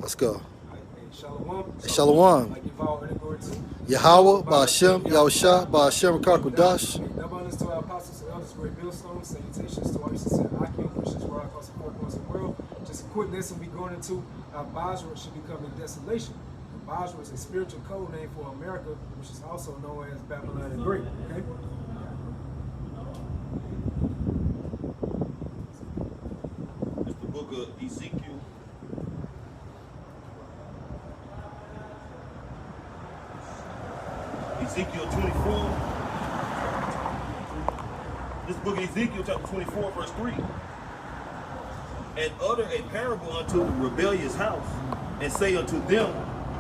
Let's go. Shalom. Hey, Shalom. Like Yahweh, Yahweh, Ba'ashem, Yahushua, Ba'ashem, Kakudash. double honors to our apostles and elders, great millstones, salutations to all your sincere Akim, Christians, where I cause support across the world. Just a quick lesson, we going into how Bozrah should become a desolation. Bozrah is a spiritual code name for America, which is also known as Babylon the Great. Okay? It's the book of Ezekiel. Ezekiel 24. This book of Ezekiel chapter 24 verse 3. And utter a parable unto the rebellious house, and say unto them,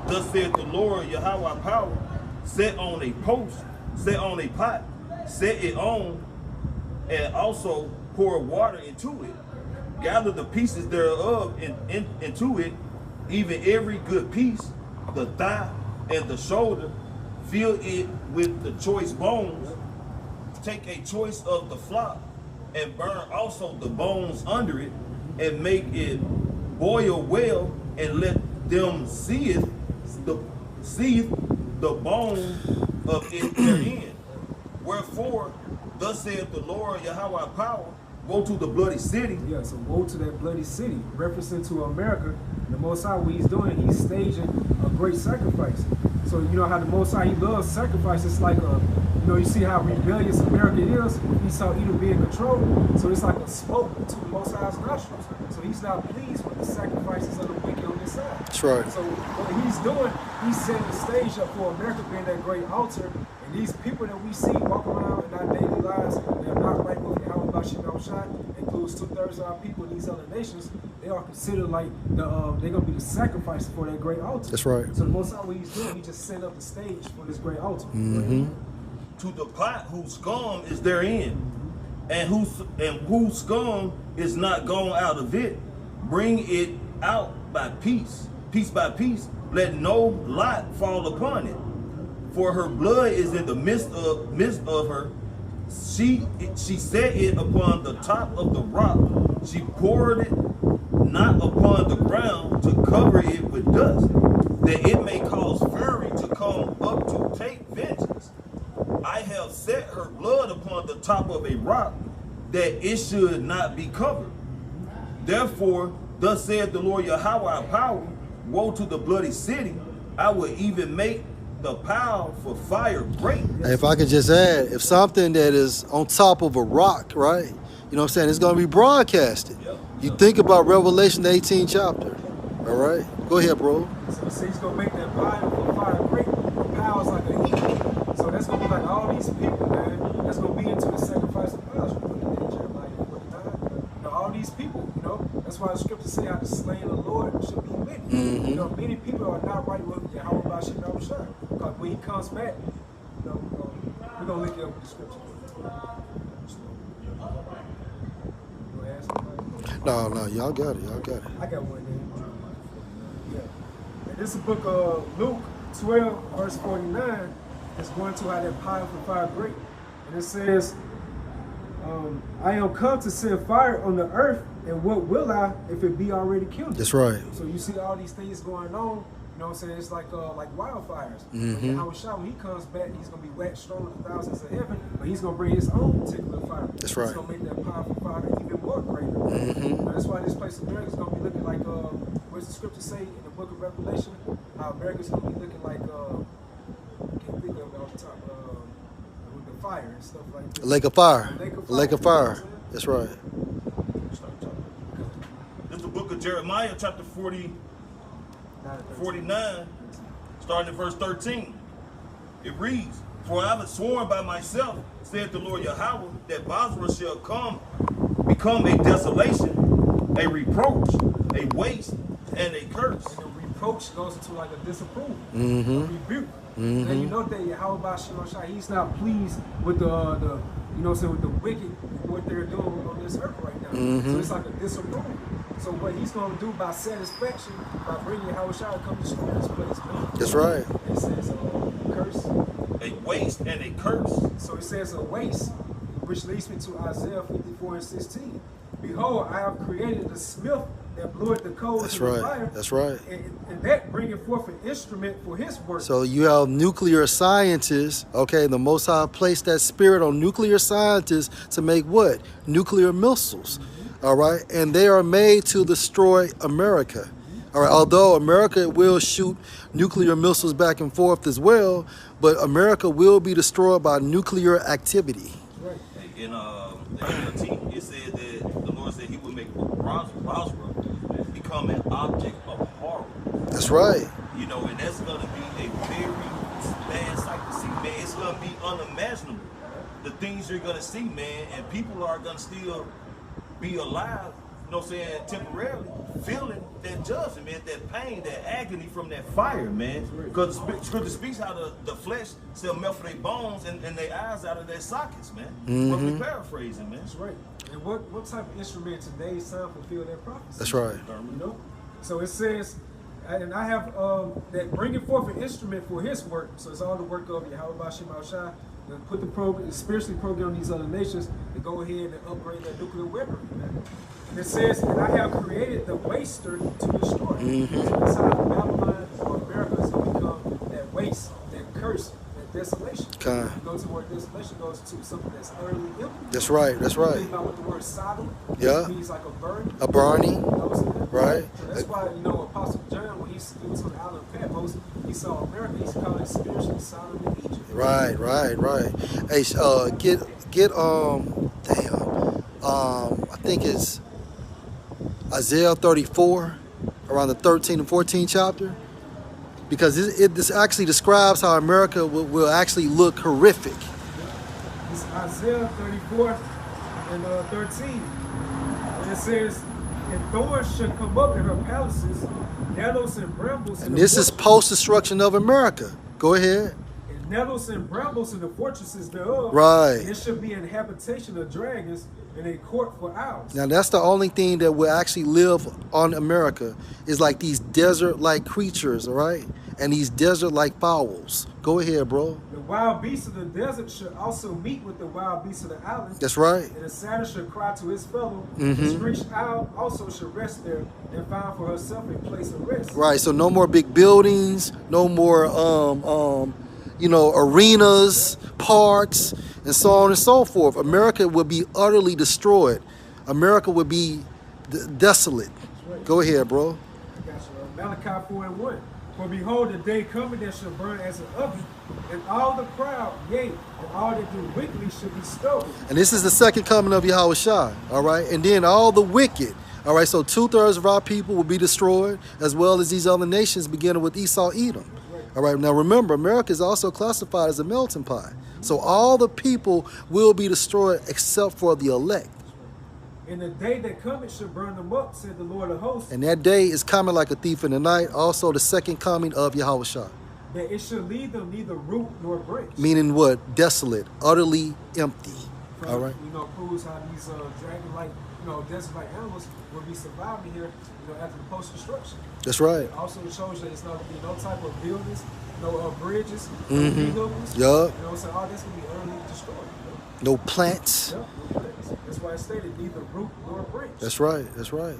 thus saith the Lord Yahweh power, set on a post, set on a pot, set it on, and also pour water into it. Gather the pieces thereof into it, even every good piece, the thigh and the shoulder, fill it with the choice bones. Take a choice of the flock, and burn also the bones under it, and make it boil well, and let them seethe the bone of it therein. Wherefore, thus saith the Lord Yahweh power, go to the bloody city. Yeah, so go to that bloody city, referencing to America. The Most High, what he's doing, he's staging a great sacrifice. So you know how the Most High, he loves sacrifice. It's like a, you know, you see how rebellious America is. He saw Edom being controlled. So it's like a smoke to the Most High's nostrils. So he's not pleased with the sacrifices of the wicked on this side. That's right. So what he's doing, he's setting the stage up for America being that great altar. And these people that we see walk around in our daily lives, they're not right with Yahweh Bashim Yahushua, includes 2/3 of our people in these other nations. They are considered like they're gonna be the sacrifice for that great altar. That's right. So the Most High, what he's doing, he just set up the stage for this great altar. To the pot whose scum is therein, and whose scum is not gone out of it, bring it out by piece by piece. Let no lot fall upon it, for her blood is in the midst of her. She set it upon the top of the rock. She poured it not upon the ground to cover it with dust, that it may cause fury to come up to take vengeance. I have set her blood upon the top of a rock, that it should not be covered. Therefore, thus saith the Lord Yahweh power, woe to the bloody city. I will even make the pile for fire great. If I could just add, if something that is on top of a rock, right? You know what I'm saying? It's going to be broadcasted. Yep. You think about Revelation, the 18th chapter. All right? Go ahead, bro. So he's going to make that pile for fire great. The pile is like a heat. So that's going to be like all these people, man. That's going to be into the sacrifice of Bozrah. You know, all these people, you know. That's why the scriptures say how the slain of the Lord should be many. You know, many people are not right with Yahweh Bashim Yahushua. Because when he comes back, you know, we're going to link it up with the scripture. No, y'all got it. Y'all got it. I got one there. Yeah. And this is the book of Luke 12, verse 49. It's going to how that pile for fire great. And it says, I am come to send fire on the earth, and what will I if it be already killed? That's right. So you see all these things going on. You know what I'm saying? It's like wildfires. Yahushua, when he comes back, he's going to be wet, strong with the thousands of heaven, but he's going to bring his own particular fire. That's right. He's going to make that powerful fire even more greater. That's why this place of America is going to be looking like, what's the scripture say in the book of Revelation? How America's going to be looking like, I can't think of it off the top, with the fire and stuff like that. Lake of fire. Lake of fire. That's right. This is the book of Jeremiah, chapter 49, starting at verse 13. It reads, for I have sworn by myself, saith the Lord Yahweh, that Bozrah shall become a desolation, a reproach, a waste, and a curse. And the reproach goes into like a disapproval, a rebuke. And you know that Yahweh Bashim Yahushua, he's not pleased with the you know what I'm saying, with the wicked, what they're doing on this earth right now. So it's like a disapproval. So what he's going to do by satisfaction, by bringing Yahushua to come destroy this place. That's right. It says curse. A waste and a curse. So it says a waste, which leads me to Isaiah 54 and 16. Behold, I have created the smith that bloweth the coals That's of the right. fire. That's right. And that bringing forth an instrument for his work. So you have nuclear scientists, okay? The Most High placed that spirit on nuclear scientists to make what? Nuclear missiles, all right? And they are made to destroy America, all right? Although America will shoot nuclear missiles back and forth as well, but America will be destroyed by nuclear activity. Right. In the NLT, it said that the Lord said He would make Bozrah become an object of horror. That's right. You know, and that's gonna be a very bad sight to see, man. It's gonna be unimaginable. The things you're gonna see, man, and people are gonna still be alive, you know what I'm saying, temporarily, feeling that judgment, man, that pain, that agony from that fire, man. Because the scripture speaks how the flesh shall melt for their bones and their eyes out of their sockets, man. Roughly paraphrasing, man. That's right. And what type of instrument today's time fulfill that prophecy? That's right. You know? So it says, and I have that bringing forth an instrument for his work. So it's all the work of Yahweh Bashim Al-Shai. And put the program, spiritually program these other nations to go ahead and upgrade their nuclear weaponry. And it says, and I have created the waster to destroy. So that's how Babylon or America is going to become that waste, that curse, that desolation. Okay. You go to where desolation goes to something that's utterly empty. That's right. That's right. Think about what the word Sodom means, like a burn. A Barney. Right. So that's why, you know, Apostle John, when he was on the island of Patmos, he saw America, he's calling it spiritually Sodom and Egypt. Right. Hey, I think it's Isaiah 34, around the 13 and 14 chapter, because this actually describes how America will actually look horrific. It's Isaiah 34 and 13, and it says, and thorns shall come up in her palaces, nettles and brambles. And this is post-destruction of America. Go ahead. And nettles and brambles in the fortresses thereof. Right. And it shall be an habitation of dragons and a court for owls. Now that's the only thing that will actually live on America is like these desert-like creatures, all right? And these desert-like fowls. Go ahead, bro. The wild beasts of the desert should also meet with the wild beasts of the island. That's right. And the satyr should cry to his fellow. The screeched owl also should rest there and find for herself a place of rest. Right. So no more big buildings, no more arenas, parks, and so on and so forth. America will be utterly destroyed. America will be desolate. Right. Go ahead, bro. I got you. Malachi 4:1. For behold, the day coming that shall burn as an oven, and all the proud, yea, and all that do wickedly shall be stolen. And this is the second coming of Yahweh Shai, all right? And then all the wicked, all right? So 2/3 of our people will be destroyed, as well as these other nations, beginning with Esau, Edom. All right, now remember, America is also classified as a melting pot. So all the people will be destroyed except for the elect. In the day that cometh shall burn them up, said the Lord of hosts. And that day is coming like a thief in the night, also the second coming of Yahweh Shai. That it shall leave them neither root nor branch. Meaning what? Desolate, utterly empty. From, all right. Proves how these dragon-like, desert-like animals will be surviving here, after the post-destruction. That's right. It also shows that it's not going to be no type of buildings, no bridges, no vehicles. Yup. So all that's going to be utterly destroyed. No plants. Yep, no plants. That's why it stated neither root nor branch. That's right. That's right.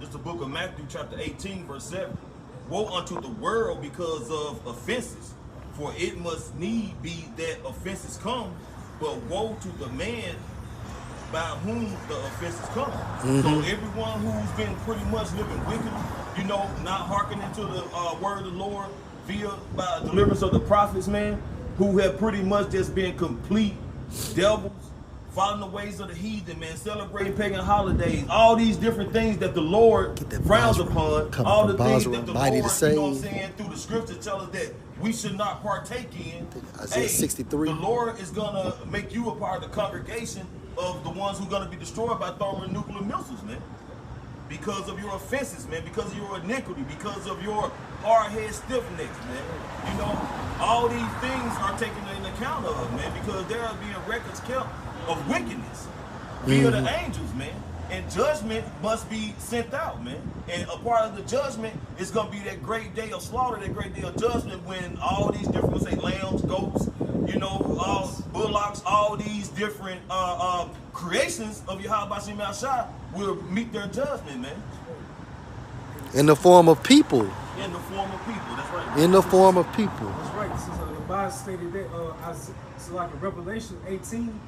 It's the book of Matthew, chapter 18, verse 7. Woe unto the world because of offenses, for it must need be that offenses come, but woe to the man by whom the offenses come. So everyone who's been pretty much living wickedly, not hearkening to the word of the Lord via by deliverance of the prophets, man, who have pretty much just been complete devils, following the ways of the heathen, man, celebrating pagan holidays, all these different things that the Lord frowns upon, all the things that the Lord, through the scriptures tell us that we should not partake in. Isaiah 63. The Lord is going to make you a part of the congregation of the ones who are going to be destroyed by thermonuclear missiles, man. Because of your offenses, man, because of your iniquity, because of your hard-head stiff necks, man. All these things are taken into account of, man, because there are being records kept of wickedness via the angels, man. And judgment must be sent out, man. And a part of the judgment is going to be that great day of slaughter, that great day of judgment when all these different, lambs, goats, you know, bullocks, all these different creations of Yahweh Bashim Shah will meet their judgment, man. In the form of people. In the form of people, that's right. In the form of people. That's right. So the Bible stated that, so like in Revelation 18,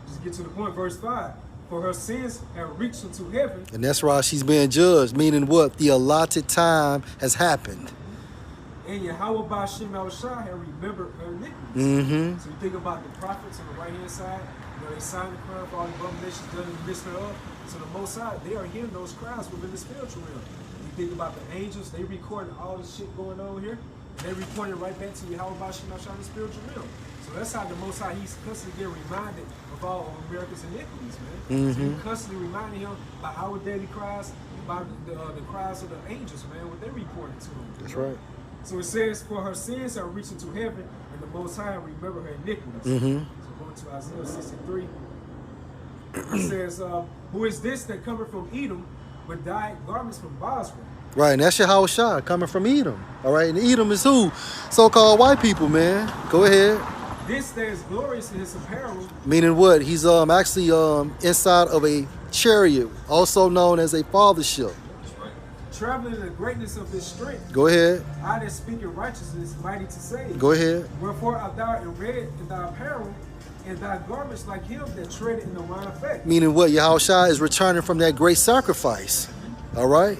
just get to the point, verse 5. For her sins have reached into heaven. And that's why she's being judged, meaning what? The allotted time has happened. And Yahweh Bashim Shah have remembered her iniquities. Mm-hmm. So you think about the prophets on the right-hand side, you know, they signed the crown for all the abominations done in the midst thereof. So the Most High, they are hearing those cries within the spiritual realm. You think about the angels, they recording all the shit going on here, and they reporting right back to Yahweh Bashim Shah in the spiritual realm. So that's how the Most High, he's constantly getting reminded of all of America's iniquities, man. Mm-hmm. So you constantly reminding him by our daily cries, by the cries of the angels, man, what they reporting to him. That's right. So it says, for her sins are reaching to heaven, and the Most High remember her iniquities. Mm-hmm. So going to Isaiah 63, it says, who is this that cometh from Edom, with dyed garments from Bozrah? Right, and that's Yahweh Shah coming from Edom. All right, and Edom is who? So-called white people, man. Go ahead. This that is glorious in his apparel. Meaning what? He's actually inside of a chariot, also known as a father ship. Traveling in the greatness of his strength. Go ahead. I that speak in righteousness, mighty to save. Go ahead. Wherefore art thou arrayed in thy apparel, and thy garments like him that treaded in the wine of faith. Meaning what? Yahweh Shah is returning from that great sacrifice. All right.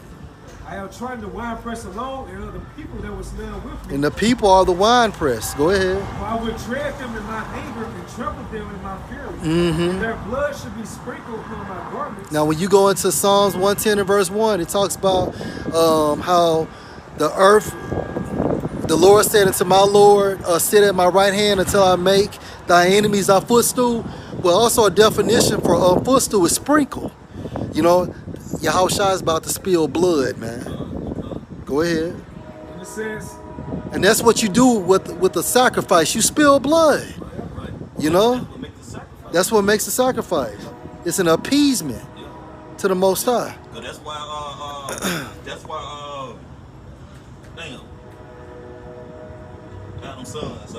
I have trodden the wine press alone, and of the people that was led with me. And the people are the wine press. Go ahead. For I would tread them in my anger and trample them in my fury. Mm-hmm. And their blood should be sprinkled upon my garments. Now, when you go into Psalms 110 and verse 1, it talks about how the earth, the Lord said unto my Lord, sit at my right hand until I make thy enemies thy footstool. Well, also a definition for footstool is sprinkle. You know, Yahweh Shah is about to spill blood, man. Go ahead. And it says, and that's what you do with the sacrifice. You spill blood. You know? That's what makes the sacrifice. It's an appeasement to the Most High. So that's why, damn, Adam's sons,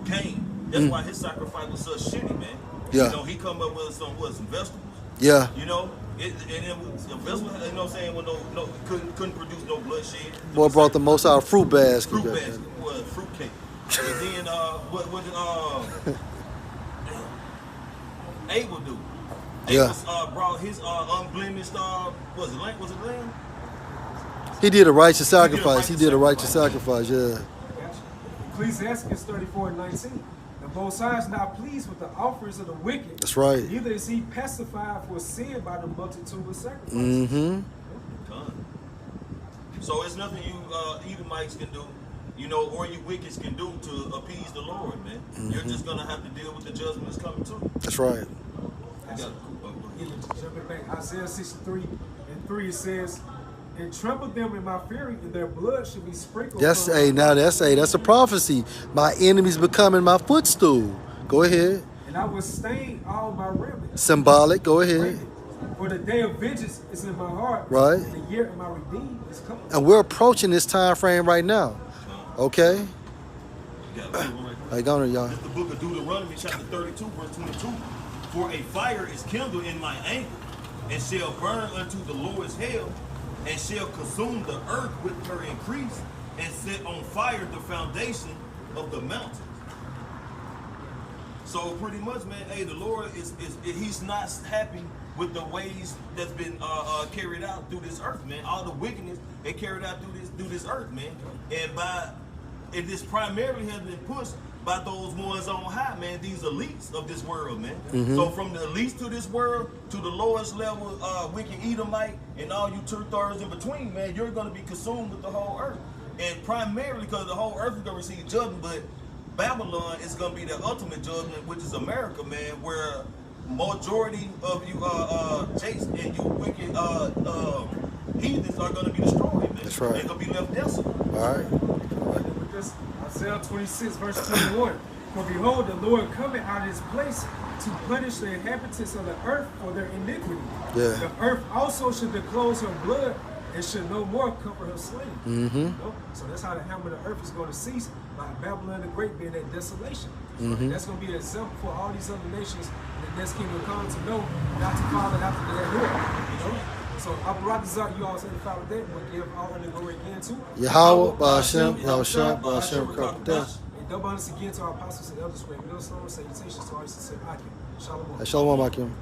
Cain. That's why his sacrifice was so shitty, man. Yeah. You know, he come up with some vegetables. Yeah. You know, and it was a vegetable, you know what I'm saying, with no couldn't produce no bloodshed. Boy brought the Most High fruit basket. Fruit basket, was fruit cake. And then Abel do? Yeah. Abel brought his unblemished was it lamb? He did a righteous sacrifice. He did a righteous sacrifice, yeah. Ecclesiastes 34:19. The Most High is not pleased with the offerings of the wicked. That's right. Neither is he pacified for sin by the multitude of sacrifices. Mm-hmm. Done. So it's nothing you Edomites can do, you know, or you wickeds can do to appease the Lord, man. Mm-hmm. You're just gonna have to deal with the judgment that's coming too. That's right. Jumping back, Isaiah 63:3, it says, and trample them in my fury, and their blood should be sprinkled. That's that's a prophecy. My enemies becoming my footstool. Go ahead. And I will stain all my remnants. Symbolic. Go ahead. For the day of vengeance is in my heart. Right. And the year of my redeemed is coming. And we're approaching this time frame right now. Okay. I got it, y'all. It's the book of Deuteronomy, chapter 32, verse 22. For a fire is kindled in my anger, and shall burn unto the Lord's hell, and shall consume the earth with her increase, and set on fire the foundation of the mountains. So pretty much, man, hey, the Lord he's not happy with the ways that's been carried out through this earth, man. All the wickedness they carried out through this earth, man. And this primarily has been pushed by those ones on high, man, these elites of this world, man. Mm-hmm. So from the elites to this world, to the lowest level wicked Edomite, and all you 2/3 in between, man, you're going to be consumed with the whole earth. And primarily because the whole earth is going to receive judgment, but Babylon is going to be the ultimate judgment, which is America, man, where majority of you Jakes and you wicked heathens are going to be destroyed, man. That's right. They're going to be left desolate. All right. Isaiah 26, verse 21. For behold, the Lord cometh out of his place to punish the inhabitants of the earth for their iniquity. Yeah. The earth also should disclose her blood it should no more cover her slaves. Mm-hmm. You know? So that's how the hammer of the earth is going to cease by Babylon the Great being that desolation. So Mm-hmm. that's going to be an example for all these other nations in the next kingdom come to know not to follow after their Lord. You know? So Abarazak, you all say the follow that, but give all the glory again to Yahweh, Ba'ashem, Yahushua, Ba'ashem, Krakodesh. and double honors again to our apostles and elders, great millstones, salutations to our sincere Akim. Shalom. Shalom, Akim.